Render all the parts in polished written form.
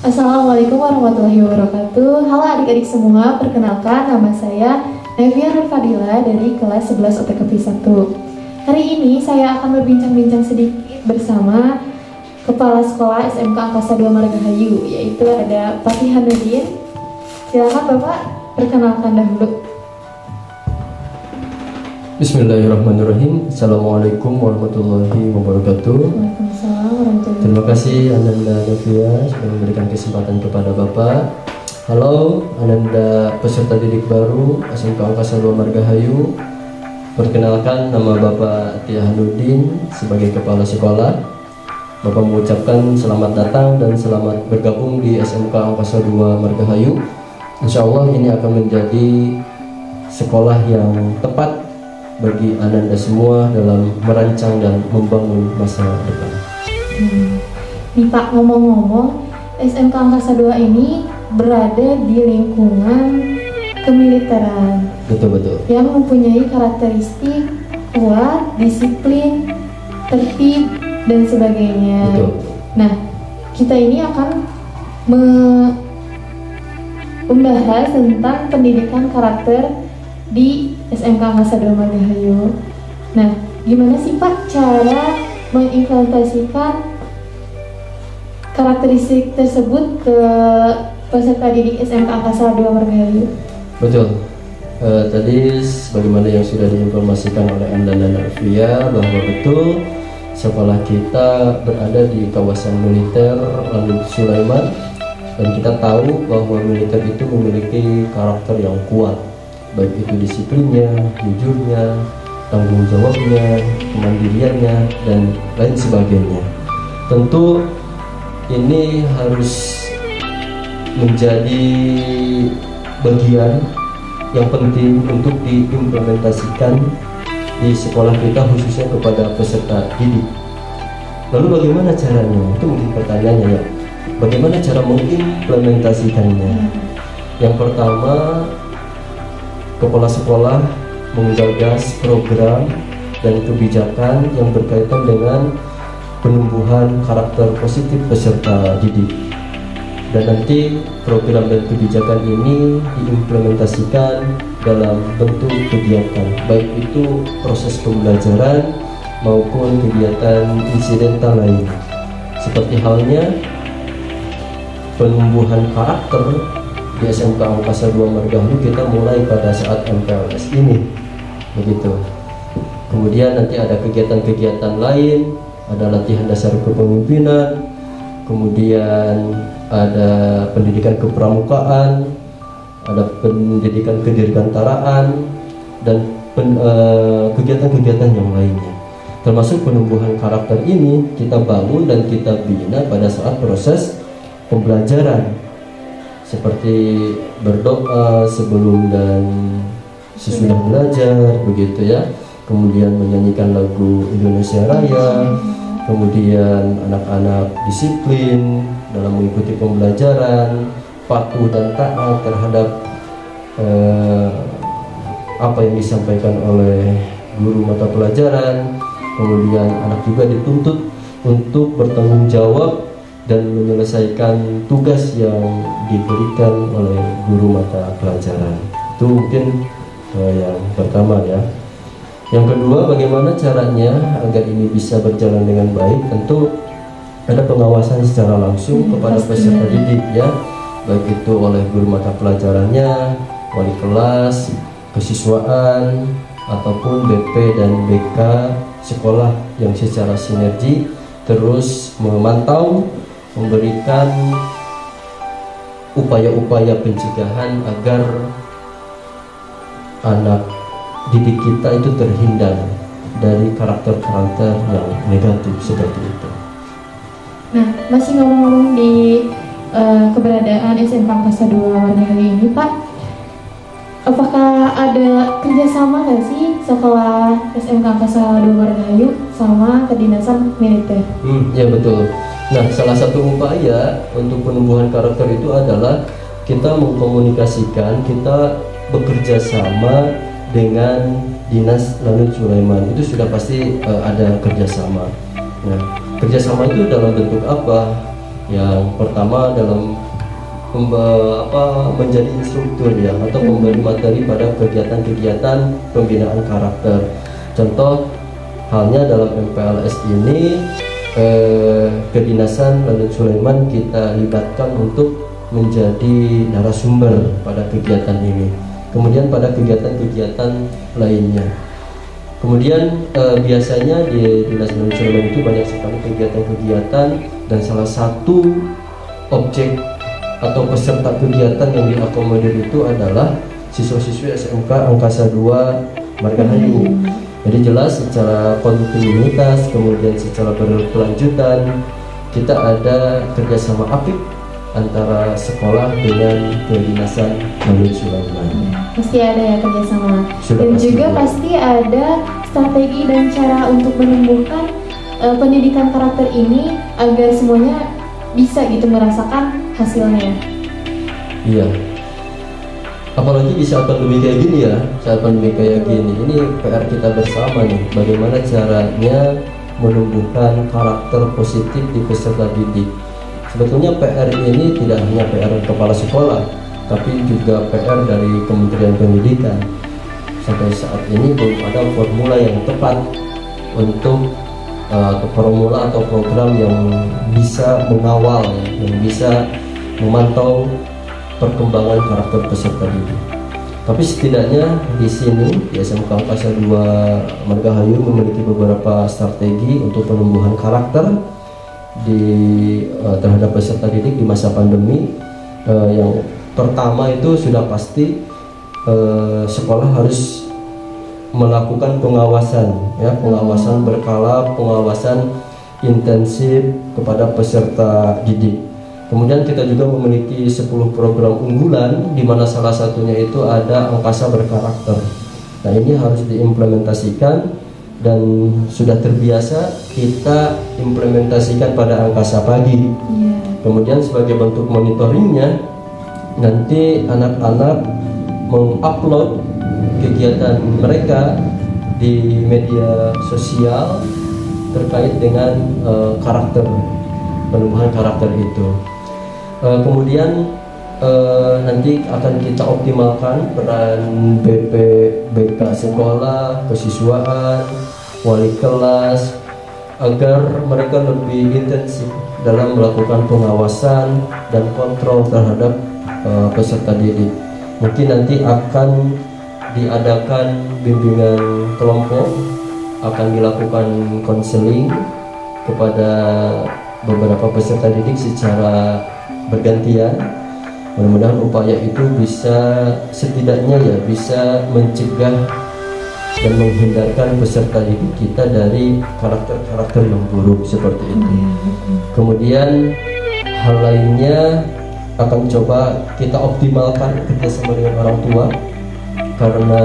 Assalamualaikum warahmatullahi wabarakatuh. Halo adik-adik semua, perkenalkan nama saya Nevia Nur Fadila dari kelas 11 OTKP 1. Hari ini saya akan berbincang-bincang sedikit bersama Kepala Sekolah SMK Angkasa 2 Margahayu, yaitu ada Pak Hanuddin. Silakan Bapak, perkenalkan dahulu. Bismillahirrahmanirrahim. Assalamualaikum warahmatullahi wabarakatuh. Waalaikumsalam warahmatullahi Terima kasih Ananda Novia sudah memberikan kesempatan kepada Bapak. Halo Ananda peserta didik baru SMK Angkasa 2 Margahayu. Perkenalkan, nama Bapak Tia Hanuddin sebagai Kepala Sekolah. Bapak mengucapkan selamat datang dan selamat bergabung di SMK Angkasa 2 Margahayu. Insya Allah ini akan menjadi sekolah yang tepat bagi Ananda semua dalam merancang dan membangun masa depan. Nih Pak, ngomong-ngomong, SMK Angkasa 2 ini berada di lingkungan kemiliteran. Betul-betul. Yang mempunyai karakteristik kuat, disiplin, tertib, dan sebagainya. Betul. Nah, kita ini akan membahas tentang pendidikan karakter di SMK Angkasa 2 Margahayu. Nah, gimana sih Pak cara mengimplementasikan karakteristik tersebut ke peserta didik SMK Angkasa 2 Margahayu? Betul. Tadi sebagaimana yang sudah diinformasikan oleh Anda dan Alfia, bahwa betul sekolah kita berada di kawasan militer Lanut Sulaiman, dan kita tahu bahwa militer itu memiliki karakter yang kuat, baik itu disiplinnya, jujurnya, tanggung jawabnya, kemandiriannya, dan lain sebagainya. Tentu ini harus menjadi bagian yang penting untuk diimplementasikan di sekolah kita, khususnya kepada peserta didik. Lalu bagaimana caranya? Itu mungkin pertanyaannya ya. Bagaimana cara mengimplementasikannya? Yang pertama, Kepala sekolah menggagas program dan kebijakan yang berkaitan dengan penumbuhan karakter positif peserta didik. Dan nanti program dan kebijakan ini diimplementasikan dalam bentuk kegiatan, baik itu proses pembelajaran maupun kegiatan insidental lain. Seperti halnya penumbuhan karakter di SMK Angkasa 2 Margahayu, kita mulai pada saat MPLS ini, begitu. Kemudian nanti ada kegiatan-kegiatan lain, ada latihan dasar kepemimpinan, kemudian ada pendidikan kepramukaan, ada pendidikan kedirgantaraan, dan kegiatan-kegiatan yang lainnya. Termasuk penumbuhan karakter ini kita bangun dan kita bina pada saat proses pembelajaran, seperti berdoa sebelum dan sesudah belajar, begitu ya. Kemudian menyanyikan lagu Indonesia Raya, kemudian anak-anak disiplin dalam mengikuti pembelajaran, patuh dan taat terhadap apa yang disampaikan oleh guru mata pelajaran. Kemudian anak juga dituntut untuk bertanggung jawab dan menyelesaikan tugas yang diberikan oleh guru mata pelajaran. Itu mungkin yang pertama ya. Yang kedua, bagaimana caranya agar ini bisa berjalan dengan baik? Tentu ada pengawasan secara langsung kepada peserta didik ya, baik itu oleh guru mata pelajarannya, wali kelas, kesiswaan, ataupun BP dan BK sekolah yang secara sinergi terus memantau, memberikan upaya-upaya pencegahan agar anak didik kita itu terhindar dari karakter-karakter yang negatif seperti itu. Nah, masih ngomong di keberadaan SMK Angkasa 2 Margahayu ini Pak, apakah ada kerjasama nggak sih sekolah SMK Angkasa 2 Margahayu sama kedinasan militer? Ya betul. Nah, salah satu upaya untuk penumbuhan karakter itu adalah kita mengkomunikasikan, kita bekerja sama dengan Dinas Lanut Sulaiman. Itu sudah pasti ada kerjasama. Nah, kerjasama itu dalam bentuk apa? Yang pertama dalam menjadi instruktur ya, atau memberi materi pada kegiatan-kegiatan pembinaan karakter. Contoh halnya dalam MPLS ini, kedinasan Raden Sulaiman kita libatkan untuk menjadi narasumber pada kegiatan ini. Kemudian pada kegiatan-kegiatan lainnya. Kemudian biasanya di Dinas Raden Sulaiman itu banyak sekali kegiatan-kegiatan, dan salah satu objek atau peserta kegiatan yang diakomodir itu adalah siswa-siswi SMK Angkasa 2 Margahayu. Jadi jelas secara kontinuitas, kemudian secara berkelanjutan kita ada kerjasama apik antara sekolah dengan kedinasan Raden Sulaiman. Pasti ada ya kerjasama. Sudah Dan pasti juga ada. pasti ada strategi dan cara untuk menumbuhkan pendidikan karakter ini agar semuanya bisa gitu merasakan hasilnya. Iya. Apalagi di saat pandemi kayak gini ya, saat pandemi kayak gini, ini PR kita bersama nih, bagaimana caranya menumbuhkan karakter positif di peserta didik. Sebetulnya PR ini tidak hanya PR kepala sekolah, tapi juga PR dari Kementerian Pendidikan. Sampai saat ini belum ada formula yang tepat untuk formula atau program yang bisa mengawal, yang bisa memantau perkembangan karakter peserta didik. Tapi setidaknya di sini di SMK Angkasa 2 Margahayu memiliki beberapa strategi untuk penumbuhan karakter terhadap peserta didik di masa pandemi. Yang pertama itu sudah pasti sekolah harus melakukan pengawasan ya, pengawasan berkala, pengawasan intensif kepada peserta didik. Kemudian kita juga memiliki 10 program unggulan, di mana salah satunya itu ada angkasa berkarakter. Nah, ini harus diimplementasikan dan sudah terbiasa kita implementasikan pada angkasa pagi. Kemudian sebagai bentuk monitoringnya, nanti anak-anak mengupload kegiatan mereka di media sosial terkait dengan karakter, penumbuhan karakter itu. Kemudian nanti akan kita optimalkan peran BK sekolah, kesiswaan, wali kelas, agar mereka lebih intensif dalam melakukan pengawasan dan kontrol terhadap peserta didik. Mungkin nanti akan diadakan bimbingan kelompok, akan dilakukan konseling kepada beberapa peserta didik secara bergantian. Mudah-mudahan upaya itu bisa setidaknya ya bisa mencegah dan menghindarkan peserta didik kita dari karakter-karakter yang buruk seperti itu. Kemudian hal lainnya akan coba kita optimalkan kerjasama dengan orang tua, karena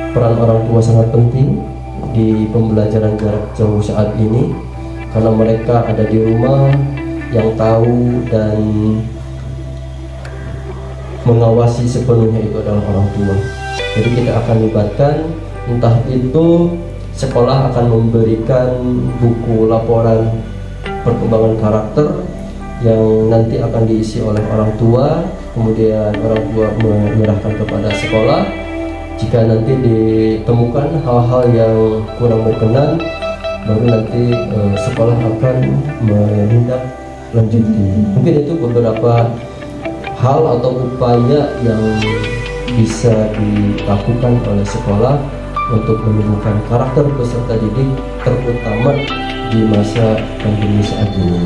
peran orang tua sangat penting di pembelajaran jarak jauh saat ini, karena mereka ada di rumah, yang tahu dan mengawasi sepenuhnya itu adalah orang tua. Jadi kita akan libatkan, entah itu sekolah akan memberikan buku laporan perkembangan karakter yang nanti akan diisi oleh orang tua, kemudian orang tua menyerahkan kepada sekolah. Jika nanti ditemukan hal-hal yang kurang berkenan, baru nanti sekolah akan menindaklanjuti. Mungkin itu beberapa hal atau upaya yang bisa dilakukan oleh sekolah untuk menumbuhkan karakter peserta didik, terutama di masa pandemi saat ini.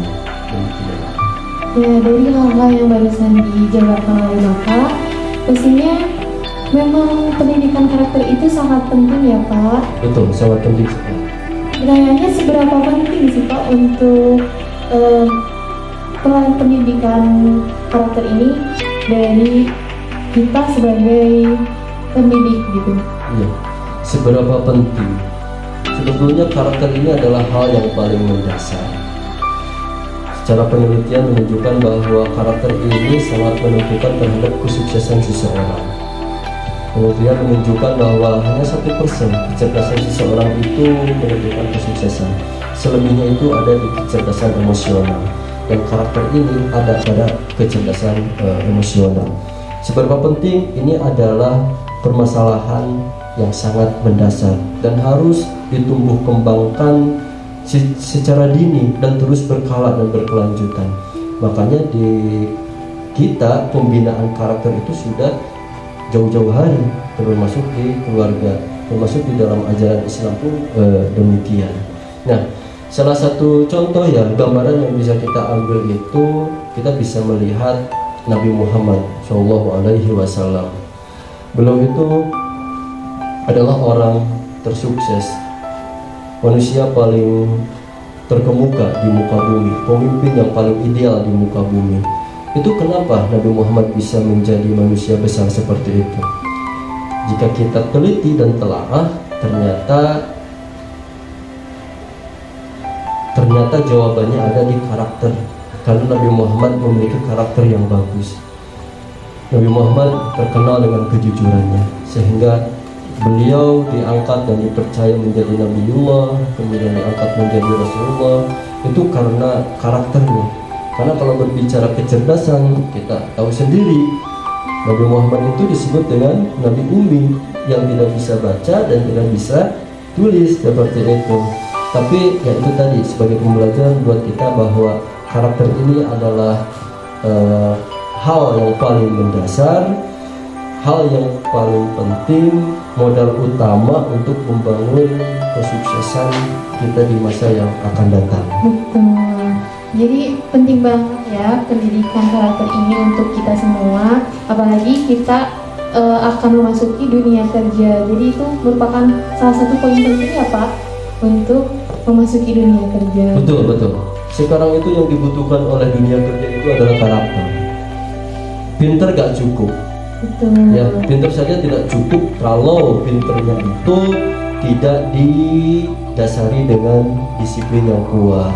Ya, dari hal-hal yang barusan dijabarkan oleh Bapak, pastinya memang pendidikan karakter itu sangat penting ya Pak. Betul, sangat penting sekali. Pertanyaannya seberapa penting sih Pak untuk peran pendidikan karakter ini dari kita sebagai pendidik gitu? Iya, seberapa penting? Sebetulnya karakter ini adalah hal yang paling mendasar. Secara penelitian menunjukkan bahwa karakter ini sangat menentukan terhadap kesuksesan seseorang. Penelitian menunjukkan bahwa hanya 1% kecerdasan seseorang itu menentukan kesuksesan. Selebihnya itu ada di kecerdasan emosional. dan karakter ini ada pada kecerdasan emosional. Seberapa penting ini adalah permasalahan yang sangat mendasar dan harus ditumbuh kembangkan secara dini dan terus berkala dan berkelanjutan. Makanya di kita pembinaan karakter itu sudah jauh-jauh hari, termasuk di keluarga, termasuk di dalam ajaran Islam pun demikian. Nah, salah satu contoh ya gambaran yang bisa kita ambil itu kita bisa melihat Nabi Muhammad SAW. Beliau itu adalah orang tersukses, manusia paling terkemuka di muka bumi, pemimpin yang paling ideal di muka bumi. Itu kenapa Nabi Muhammad bisa menjadi manusia besar seperti itu? Jika kita teliti dan telaah, ternyata jawabannya ada di karakter. Karena Nabi Muhammad memiliki karakter yang bagus. Nabi Muhammad terkenal dengan kejujurannya, sehingga beliau diangkat dan dipercaya menjadi Nabiullah, kemudian diangkat menjadi Rasulullah. Itu karena karakternya. Karena kalau berbicara kecerdasan, kita tahu sendiri Nabi Muhammad itu disebut dengan Nabi Ummi, yang tidak bisa baca dan tidak bisa tulis seperti itu. Tapi ya itu tadi sebagai pembelajaran buat kita bahwa karakter ini adalah hal yang paling mendasar, hal yang paling penting, modal utama untuk membangun kesuksesan kita di masa yang akan datang. Betul. Jadi penting banget ya pendidikan karakter ini untuk kita semua, apalagi kita akan memasuki dunia kerja. Jadi itu merupakan salah satu poin penting ya Pak untuk memasuki dunia kerja. Betul, betul. Sekarang itu yang dibutuhkan oleh dunia kerja itu adalah karakter. Pinter gak cukup. Betul. Ya, pinter saja tidak cukup kalau pinternya itu tidak didasari dengan disiplin yang kuat.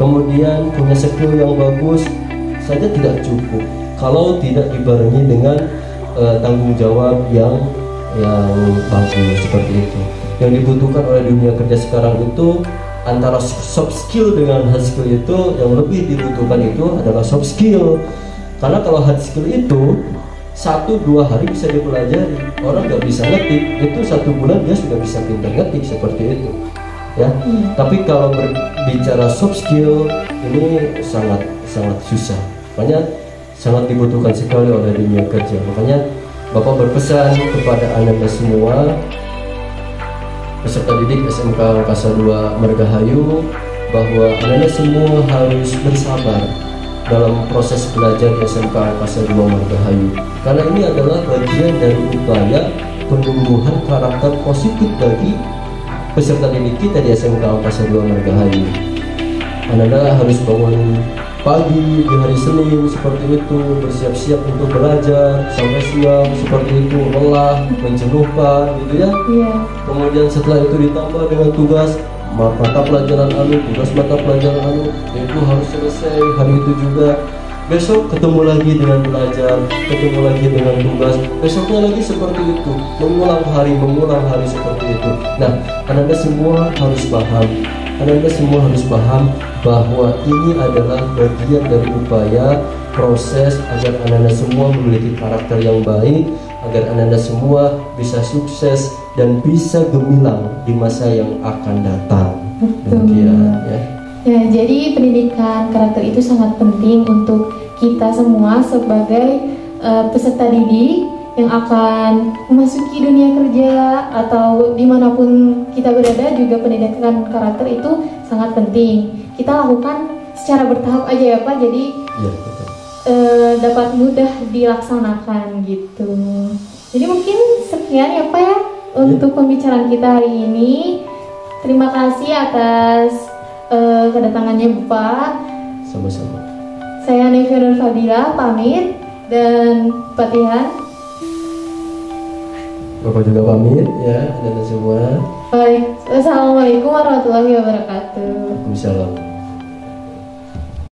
Kemudian punya skill yang bagus saja tidak cukup kalau tidak dibarengi dengan tanggung jawab yang bagus seperti itu. Yang dibutuhkan oleh dunia kerja sekarang itu antara soft skill dengan hard skill, itu yang lebih dibutuhkan itu adalah soft skill. Karena kalau hard skill itu 1-2 hari bisa dipelajari, orang nggak bisa ngetik, itu 1 bulan dia sudah bisa pintar ngetik seperti itu ya. Tapi kalau berbicara soft skill ini sangat susah, makanya sangat dibutuhkan sekali oleh dunia kerja. Makanya Bapak berpesan kepada Anda semua peserta didik SMK Angkasa 2 Margahayu bahwa Anda semua harus bersabar dalam proses belajar di SMK Angkasa 2 Margahayu, karena ini adalah bagian dari upaya penumbuhan karakter positif bagi peserta didik kita di SMK Angkasa 2 Margahayu. Anda harus bangun pagi di hari Senin seperti itu, bersiap-siap untuk belajar sampai siang seperti itu, lelah, menjenuhkan gitu ya. Kemudian setelah itu ditambah dengan tugas mata pelajaran tugas mata pelajaran itu harus selesai hari itu juga. Besok ketemu lagi dengan belajar, ketemu lagi dengan tugas, besoknya lagi seperti itu, mengulang hari seperti itu. Nah, Anda semua harus paham bahwa ini adalah bagian dari upaya proses agar Anda semua memiliki karakter yang baik, agar Anda semua bisa sukses dan bisa gemilang di masa yang akan datang. Demikian ya. Ya, jadi pendidikan karakter itu sangat penting untuk kita semua sebagai peserta didik yang akan memasuki dunia kerja atau dimanapun kita berada. Juga pendidikan karakter itu sangat penting. Kita lakukan secara bertahap aja ya Pak, jadi ya, dapat mudah dilaksanakan gitu. Jadi mungkin sekian ya Pak ya untuk pembicaraan kita hari ini. Terima kasih atas kedatangannya Bapak. Sama-sama. Saya Nevia Nur Fadila pamit, dan Pak Tihan. Bapak juga pamit ya, dan semua. Baik, wassalamualaikum warahmatullahi wabarakatuh. Waalaikumsalam.